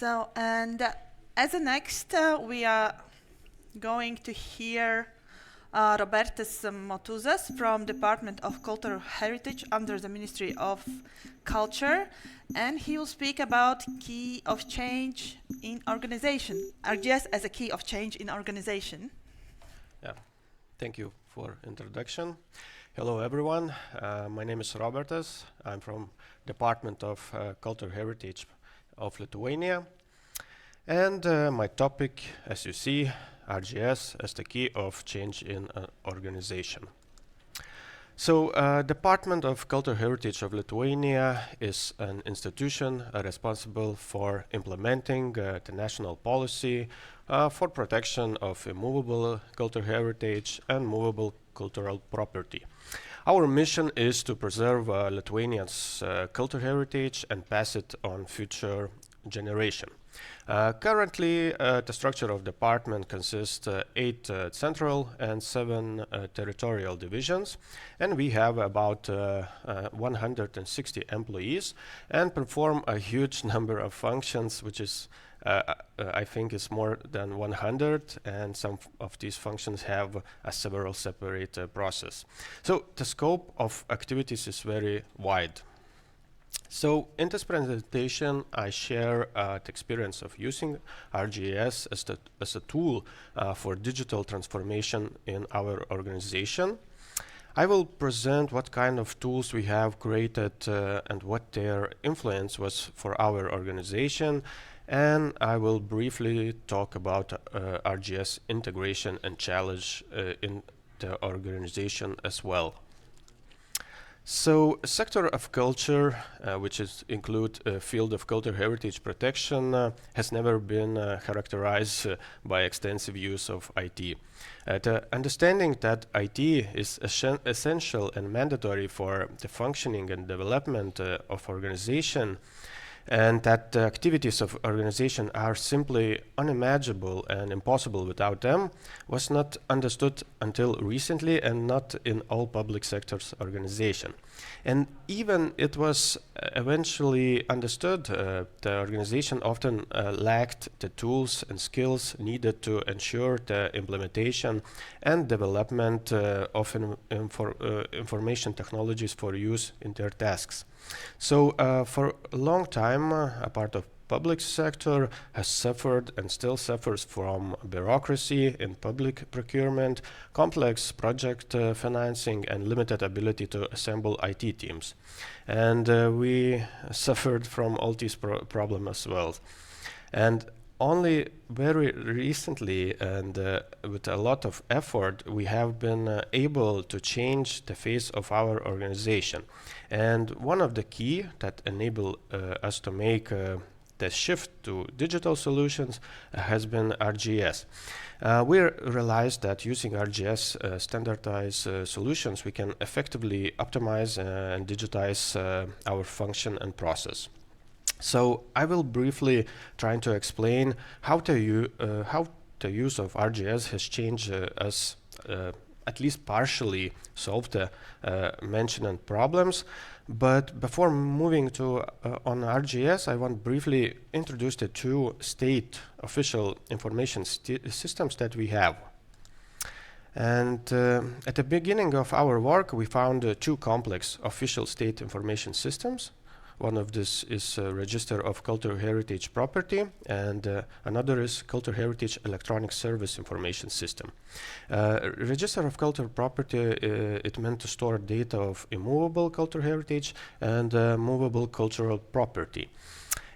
As a next, we are going to hear Robertas Motuzas from Department of Cultural Heritage under the Ministry of Culture, and he will speak about key of change in organization, ArcGIS as a key of change in organization. Yeah, thank you for introduction. Hello everyone, my name is Robertas. I'm from Department of Cultural Heritage of Lithuania, and my topic, as you see, ArcGIS as the key of change in an organization. So, Department of Cultural Heritage of Lithuania is an institution responsible for implementing the national policy for protection of immovable cultural heritage and movable cultural property. Our mission is to preserve Lithuanians' cultural heritage and pass it on future generation. Currently, the structure of department consists 8 central and 7 territorial divisions, and we have about 160 employees and perform a huge number of functions, which is I think is more than 100, and some of these functions have several separate processes. So the scope of activities is very wide. So in this presentation, I share the experience of using ArcGIS as a tool for digital transformation in our organization. I will present what kind of tools we have created and what their influence was for our organization, and I will briefly talk about ArcGIS integration and challenge in the organization as well. So, sector of culture, which include field of cultural heritage protection, has never been characterized by extensive use of IT. The understanding that IT is essential and mandatory for the functioning and development of organization, and that the activities of organization are simply unimaginable and impossible without them, was not understood until recently, and not in all public sectors organization. And even it was eventually understood, the organization often lacked the tools and skills needed to ensure the implementation and development of information technologies for use in their tasks. So for a long time, a part of public sector has suffered and still suffers from bureaucracy in public procurement, complex project financing, and limited ability to assemble IT teams. And we suffered from all these problems as well. And only very recently, and with a lot of effort, we have been able to change the face of our organization. And one of the key that enable us to make the shift to digital solutions has been ArcGIS. We realized that using ArcGIS standardized solutions, we can effectively optimize and digitize our function and process. So I will briefly try to explain how the use of ArcGIS has changed us, at least partially solved the mentioned problems. But before moving to on ArcGIS, I want to briefly introduce the 2 state official information systems that we have. And at the beginning of our work, we found 2 complex official state information systems. One of this is Register of Cultural Heritage Property, and another is Cultural Heritage Electronic Service Information System. Register of Cultural Property, it meant to store data of immovable cultural heritage and movable cultural property.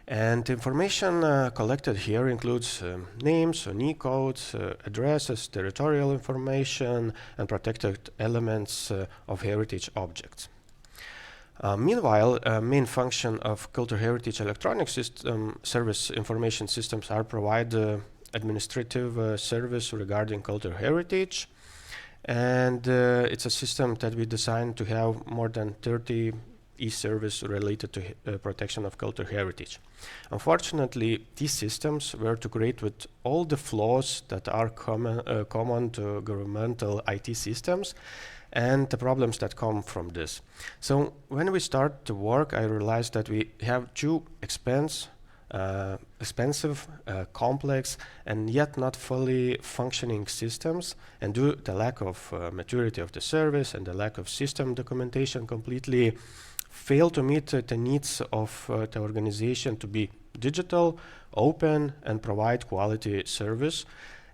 And information collected here includes names, unique codes, addresses, territorial information, and protected elements of heritage objects. Meanwhile, main function of cultural heritage electronic system service information systems are provide administrative service regarding cultural heritage, and it's a system that we designed to have more than 30 e-service related to protection of cultural heritage. Unfortunately, these systems were to create with all the flaws that are common to governmental IT systems, and the problems that come from this. So when we start to work, I realized that we have 2 expense expensive, complex, and yet not fully functioning systems, and due to the lack of maturity of the service and the lack of system documentation, completely fail to meet the needs of the organization to be digital, open, and provide quality service,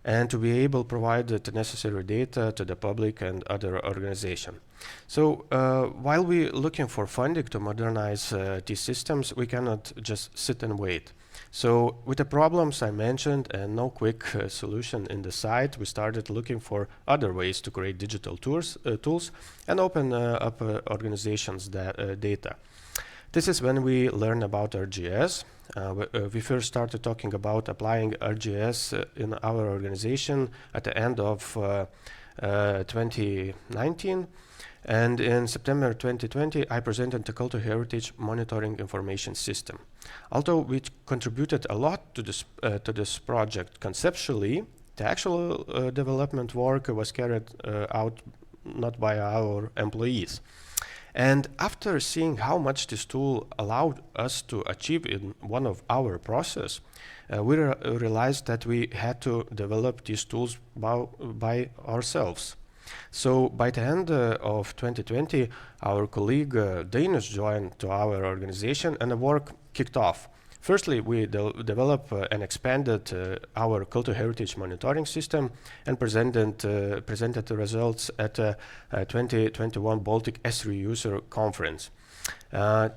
and to be able to provide the necessary data to the public and other organizations. So while we're looking for funding to modernize these systems, we cannot just sit and wait. So with the problems I mentioned and no quick solution in the site, we started looking for other ways to create digital tools and open up organizations' data. This is when we learn about ArcGIS. We first started talking about applying ArcGIS in our organization at the end of 2019. And in September 2020, I presented the Cultural Heritage Monitoring Information System. Although we contributed a lot to this project conceptually, the actual development work was carried out not by our employees. And after seeing how much this tool allowed us to achieve in one of our process, we realized that we had to develop these tools by ourselves. So by the end of 2020, our colleague Danish joined to our organization and the work kicked off. Firstly, we developed and expanded our cultural heritage monitoring system and presented the results at the 2021 Baltic Esri user conference.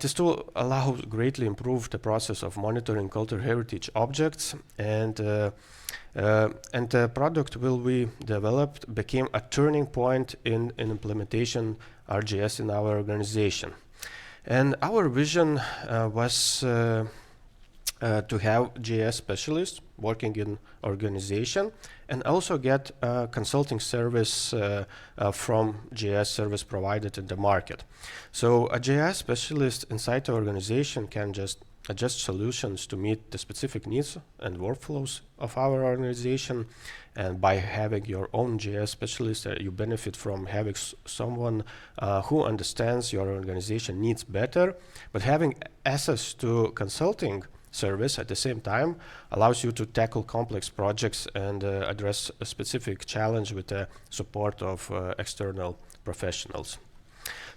This tool allows greatly improve the process of monitoring cultural heritage objects, and the product we developed became a turning point in implementation ArcGIS in our organization. And our vision was to have GIS specialists working in organization and also get consulting service from GIS service provided in the market. So a GIS specialist inside the organization can just adjust solutions to meet the specific needs and workflows of our organization. And by having your own GIS specialist, you benefit from having someone who understands your organization needs better, but having access to consulting service at the same time allows you to tackle complex projects and address a specific challenge with the support of external professionals.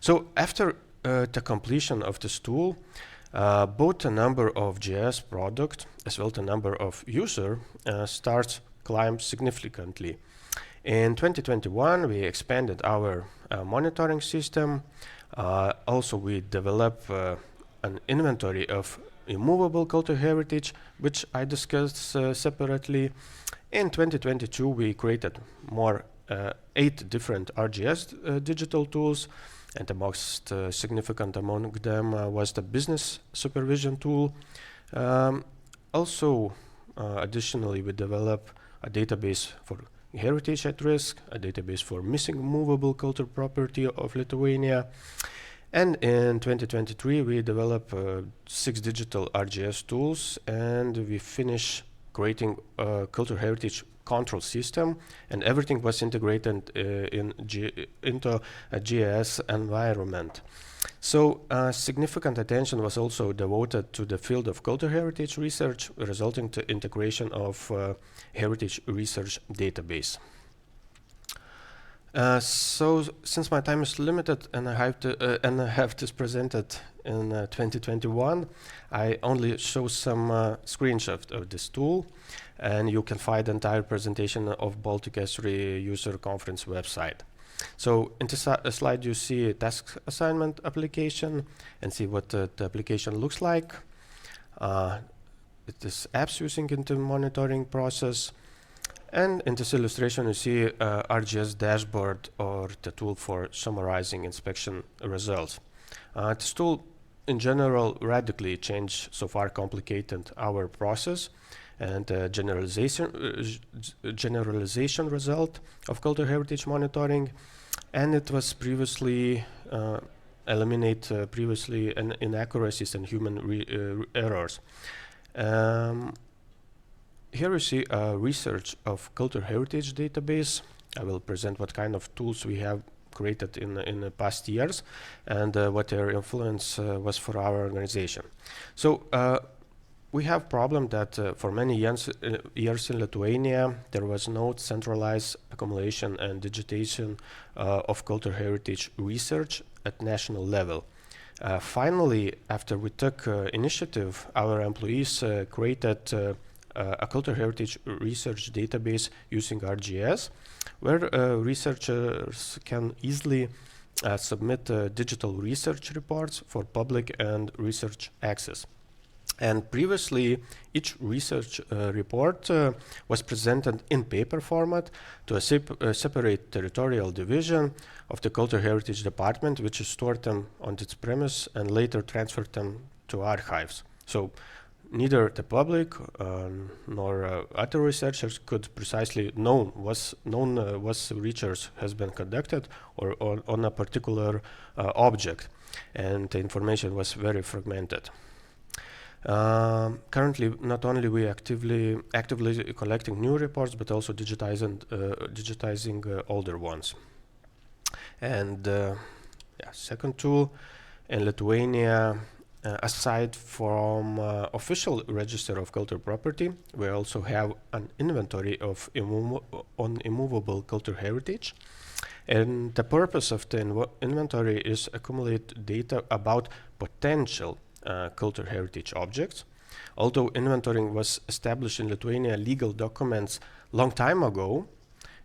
So after the completion of this tool, both the number of GIS product as well as the number of user starts climb significantly. In 2021, we expanded our monitoring system. Also, we developed an inventory of immovable cultural heritage, which I discussed separately. In 2022, we created more 8 different ArcGIS digital tools, and the most significant among them was the business supervision tool. Additionally, we developed a database for heritage at risk, a database for missing movable cultural property of Lithuania. And in 2023, we developed 6 digital ArcGIS tools, and we finished creating a cultural heritage control system, and everything was integrated into a GIS environment. So significant attention was also devoted to the field of cultural heritage research, resulting to integration of heritage research database. So since my time is limited and I have this presented in 2021, I only show some screenshots of this tool, and you can find the entire presentation of Baltic Esri user conference website. So in this slide you see a task assignment application and see what the application looks like. It is apps using in the monitoring process. And in this illustration, you see ArcGIS dashboard, or the tool for summarizing inspection results. This tool, in general, radically changed so far complicated our process, and generalization result of cultural heritage monitoring, and it was previously eliminate previously inaccuracies and human errors. Here we see a research of cultural heritage database. I will present what kind of tools we have created in the past years and what their influence was for our organization. So we have problem that for many years in Lithuania there was no centralized accumulation and digitization of cultural heritage research at national level. Finally, after we took initiative, our employees created a cultural heritage research database using ArcGIS, where researchers can easily submit digital research reports for public and research access. And previously, each research report was presented in paper format to a separate territorial division of the Cultural Heritage Department, which stored them on its premise and later transferred them to archives. So neither the public nor other researchers could precisely know what research has been conducted or on a particular object, and the information was very fragmented. Currently, not only we actively collecting new reports, but also digitizing older ones. And second tool in Lithuania, aside from official register of cultural property, we also have an inventory of immovable cultural heritage. And the purpose of the inventory is accumulate data about potential cultural heritage objects. Although inventorying was established in Lithuania legal documents long time ago,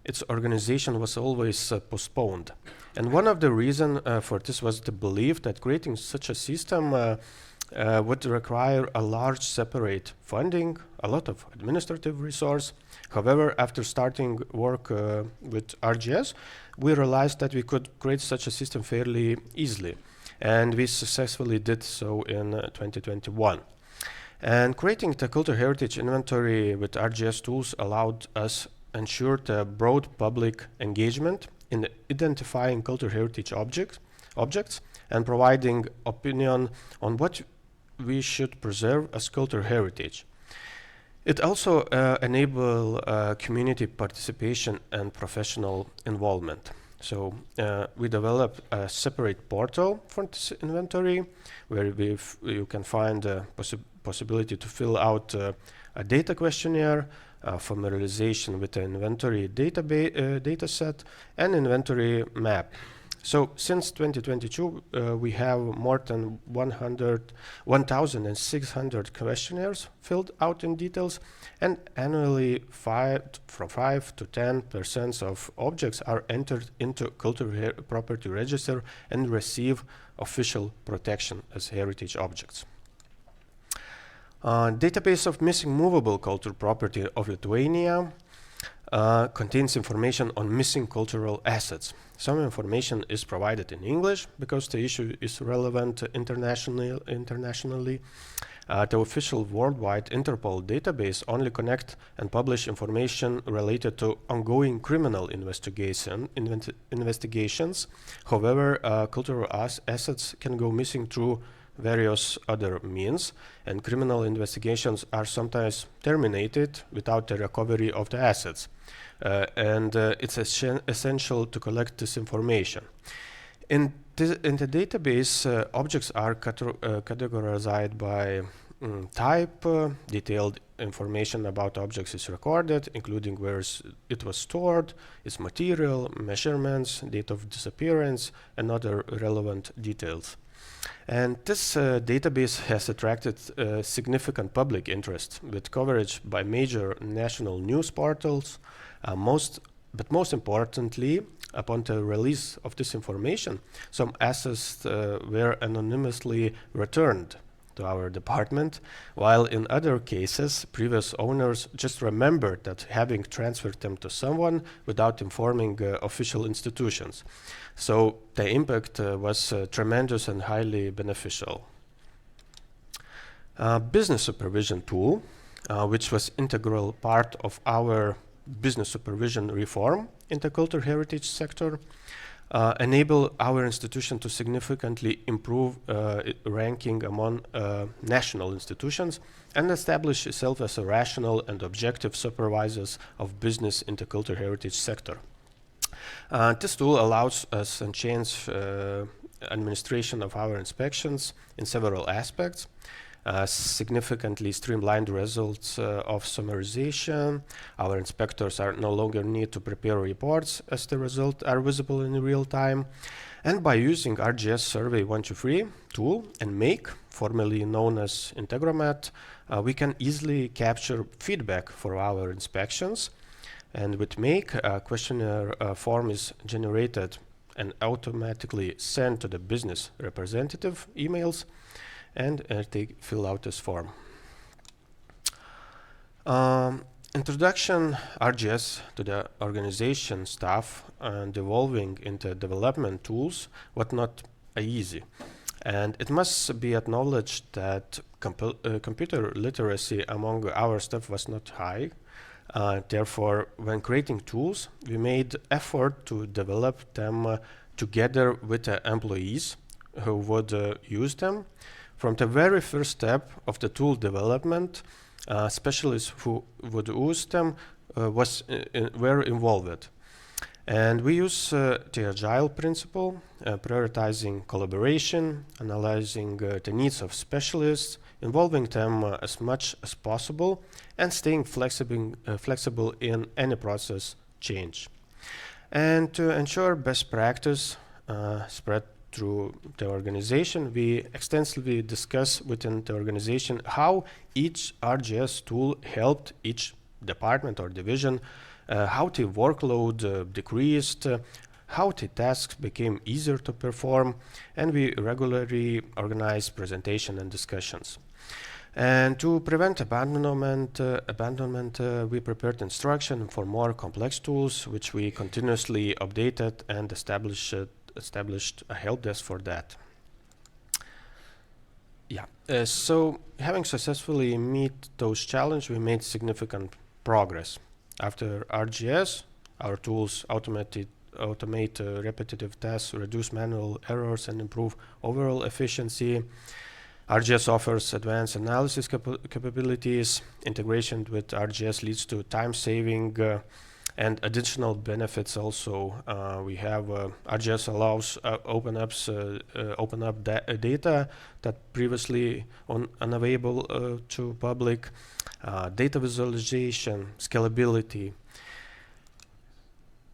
its organization was always postponed. And one of the reasons for this was the belief that creating such a system would require a large separate funding, a lot of administrative resource. However, after starting work with ArcGIS, we realized that we could create such a system fairly easily. And we successfully did so in 2021. And creating the cultural heritage inventory with ArcGIS tools allowed us ensure the broad public engagement in identifying cultural heritage objects and providing opinion on what we should preserve as cultural heritage. It also enables community participation and professional involvement. So we developed a separate portal for this inventory, where you can find the possibility to fill out a data questionnaire, familiarization with the inventory data set, and inventory map. So since 2022, we have more than 1,600 questionnaires filled out in details, and annually from 5 to 10% of objects are entered into cultural property register and receive official protection as heritage objects. Database of missing movable cultural property of Lithuania contains information on missing cultural assets. Some information is provided in English because the issue is relevant internationally. The official worldwide Interpol database only connects and publish information related to ongoing criminal investigations. However, cultural assets can go missing through various other means, and criminal investigations are sometimes terminated without the recovery of the assets. It's essential to collect this information. In the database, objects are categorized by type. Detailed information about objects is recorded, including where it was stored, its material, measurements, date of disappearance, and other relevant details. And this database has attracted significant public interest, with coverage by major national news portals. Most importantly, upon the release of this information, some assets were anonymously returned to our department, while in other cases, previous owners just remembered that having transferred them to someone without informing official institutions. So the impact was tremendous and highly beneficial. Business supervision tool, which was integral part of our business supervision reform in the cultural heritage sector, enable our institution to significantly improve ranking among national institutions and establish itself as a rational and objective supervisors of business in the cultural heritage sector. This tool allows us to change administration of our inspections in several aspects. significantly streamlined results of summarization. Our inspectors are no longer need to prepare reports as the results are visible in real time. And by using ArcGIS Survey 123 tool and Make, formerly known as Integromat, we can easily capture feedback for our inspections. And with Make, a questionnaire form is generated and automatically sent to the business representative emails, and they fill out this form. Introduction ArcGIS to the organization staff and evolving into development tools was not easy. And it must be acknowledged that computer literacy among our staff was not high. Therefore, when creating tools, we made effort to develop them together with the employees who would use them. From the very first step of the tool development, specialists who would use them were involved. And we use the agile principle, prioritizing collaboration, analyzing the needs of specialists, involving them as much as possible, and staying flexible in any process change. And to ensure best practice spread through the organization, we extensively discuss within the organization how each ArcGIS tool helped each department or division, how the workload decreased, how the tasks became easier to perform, and we regularly organize presentation and discussions. And to prevent abandonment, we prepared instruction for more complex tools, which we continuously updated and established a help desk for that. So having successfully meet those challenges, we made significant progress. After ArcGIS, our tools automate repetitive tasks, reduce manual errors, and improve overall efficiency. ArcGIS offers advanced analysis capabilities. Integration with ArcGIS leads to time saving and additional benefits also. We have ArcGIS allows open up data that previously unavailable to public, data visualization, scalability.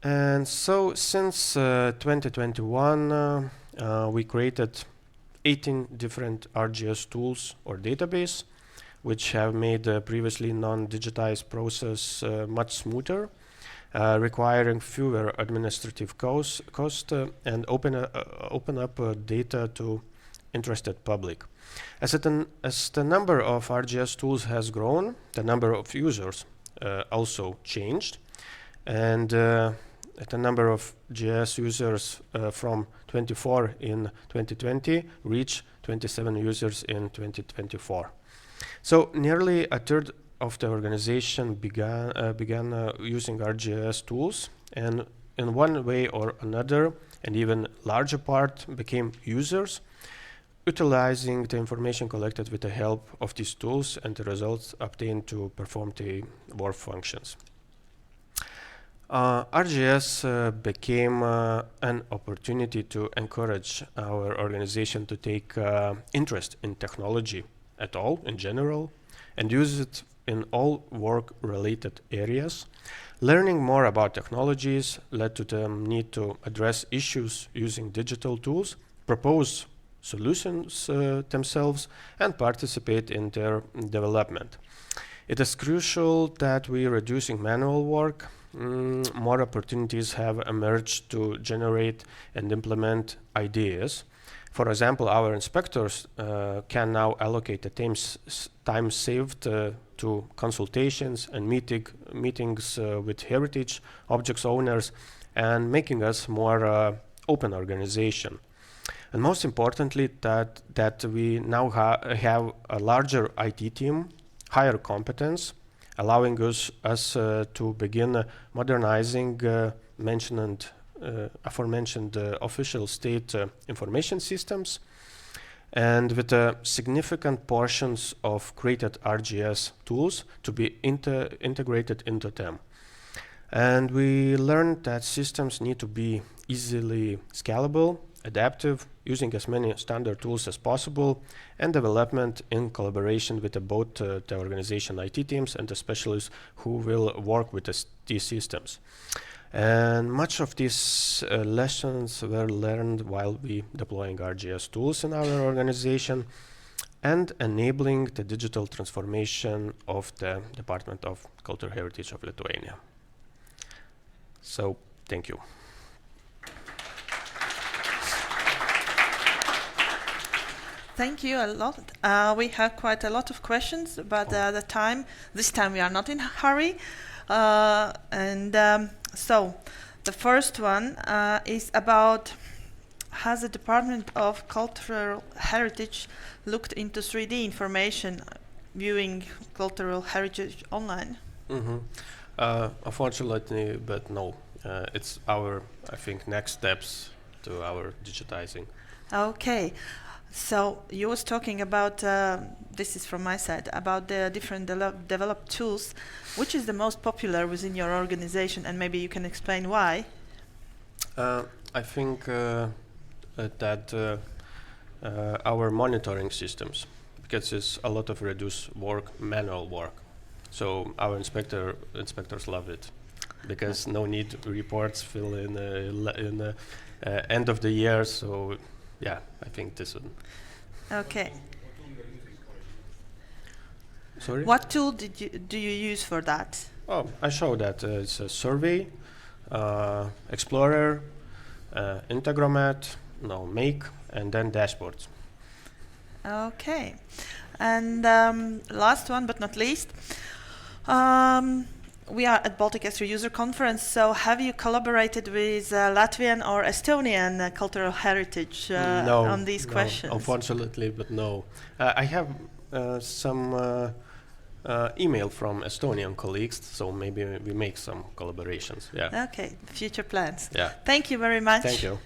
And so since 2021, we created 18 different ArcGIS tools or database, which have made the previously non-digitized process much smoother, requiring fewer administrative costs and open up data to interested public. As the number of ArcGIS tools has grown, the number of users also changed, and the number of GIS users from 24 in 2020 reached 27 users in 2024. So nearly a third of the organization began using ArcGIS tools, and in one way or another, an even larger part became users, utilizing the information collected with the help of these tools and the results obtained to perform the work functions. ArcGIS became an opportunity to encourage our organization to take interest in technology at all, in general, and use it in all work-related areas. Learning more about technologies led to the need to address issues using digital tools, propose solutions themselves, and participate in their development. It is crucial that we are reducing manual work. More opportunities have emerged to generate and implement ideas. For example, our inspectors can now allocate the time saved to consultations and meetings with heritage objects owners, and making us more open organization. And most importantly, that we now have a larger IT team, higher competence, allowing us to begin modernizing aforementioned official state information systems, and with significant portions of created ArcGIS tools to be integrated into them. And we learned that systems need to be easily scalable, adaptive, using as many standard tools as possible, and development in collaboration with both the organization IT teams and the specialists who will work with these systems. And much of these lessons were learned while we deploying ArcGIS tools in our organization and enabling the digital transformation of the Department of Cultural Heritage of Lithuania. So, thank you. Thank you a lot. We have quite a lot of questions, but this time we are not in a hurry. So the first one is about, has the Department of Cultural Heritage looked into 3D information viewing cultural heritage online? Unfortunately, but no. It's our, I think, next steps to our digitizing. Okay. So you was talking about, this is from my side, about the different developed tools. Which is the most popular within your organization, and maybe you can explain why? I think that our monitoring systems, because it's a lot of reduced work, manual work. So our inspectors love it, because no need reports fill in the end of the year. So yeah, I think this one. Okay. Sorry? What tool do you use for that? Oh, I show that it's a survey, Explorer, Integromat, Make, and then dashboards. Okay. And last one but not least, we are at Baltic Esri user conference, so have you collaborated with Latvian or Estonian cultural heritage on these questions? Unfortunately, but no. I have some email from Estonian colleagues, so maybe we make some collaborations. Yeah. Okay, future plans. Yeah. Thank you very much. Thank you.